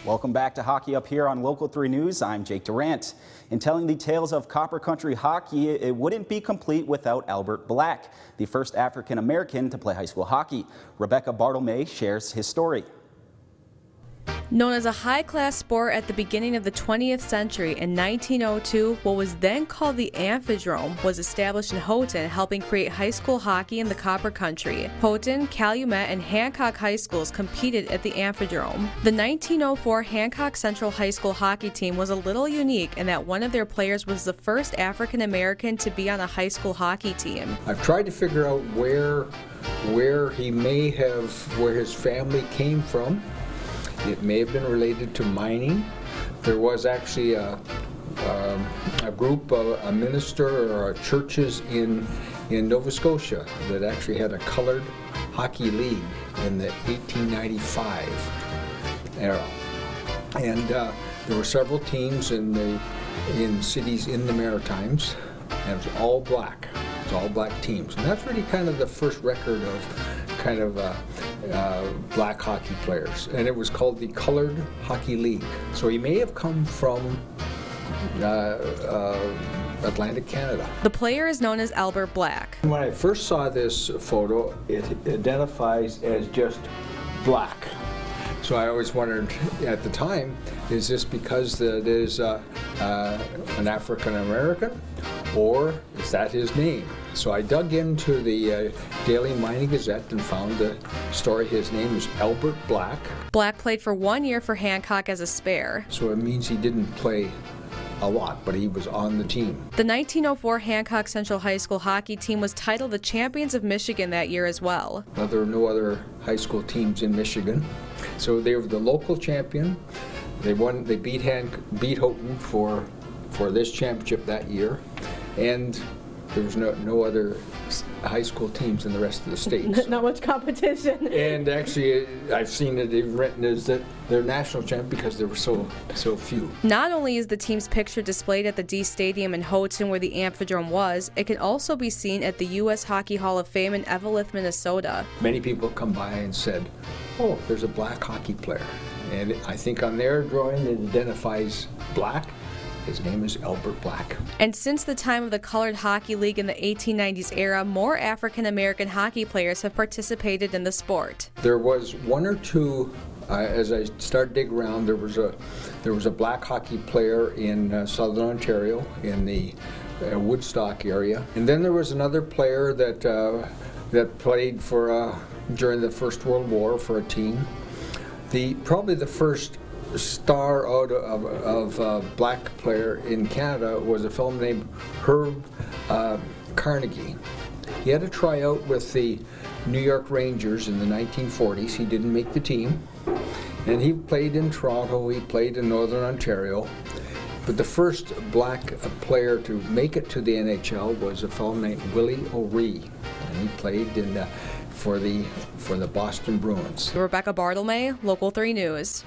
Welcome back to Hockey Up Here on Local 3 News. I'm Jake Durant. In telling the tales of Copper Country hockey, it wouldn't be complete without Albert Black, the first African American to play high school hockey. Rebecca Bartlemay shares his story. Known as a high-class sport at the beginning of the 20th century, in 1902, what was then called the Amphidrome was established in Houghton, helping create high school hockey in the Copper Country. Houghton, Calumet, and Hancock high schools competed at the Amphidrome. The 1904 Hancock Central High School hockey team was a little unique in that one of their players was the first African American to be on a high school hockey team. I've tried to figure out where his family came from. It may have been related to mining. There was actually a group, a minister or churches in Nova Scotia that actually had a colored hockey league in the 1895 era. And there were several teams in cities in the Maritimes, and it was all black. It was all black teams. And that's really kind of the first record of kind of black hockey players, and it was called the Colored Hockey League. So he may have come from Atlantic Canada. The player is known as Albert Black. When I first saw this photo, it identifies as just black. So I always wondered at the time, is this because it is an African American, or is that his name? So I dug into the Daily Mining Gazette and found the story. His name is Albert Black. Black played for 1 year for Hancock as a spare. So it means he didn't play a lot, but he was on the team. The 1904 Hancock Central High School hockey team was titled the Champions of Michigan that year as well. Now, there were no other high school teams in Michigan, so they were the local champion. They won. They beat Houghton for this championship that year, and there was no other high school teams in the rest of the state. Not much competition. And actually, I've seen it even written as that they're national champion because there were so few. Not only is the team's picture displayed at the D Stadium in Houghton where the Amphidrome was, it can also be seen at the U.S. Hockey Hall of Fame in Eveleth, Minnesota. Many people come by and said, "Oh, there's a black hockey player," and I think on their drawing it identifies black. His name is Albert Black. And since the time of the Colored Hockey League in the 1890s era, more African American hockey players have participated in the sport. There was one or two, as I started digging around, there was a black hockey player in southern Ontario in the Woodstock area. And then there was another player that played for during the First World War for a team. Probably the first star out of a black player in Canada was a fellow named Herb Carnegie. He had a tryout with the New York Rangers in the 1940s. He didn't make the team, and he played in Toronto, he played in Northern Ontario. But the first black player to make it to the NHL was a fellow named Willie O'Ree, and he played for the Boston Bruins. Rebecca Bartlemay, Local 3 News.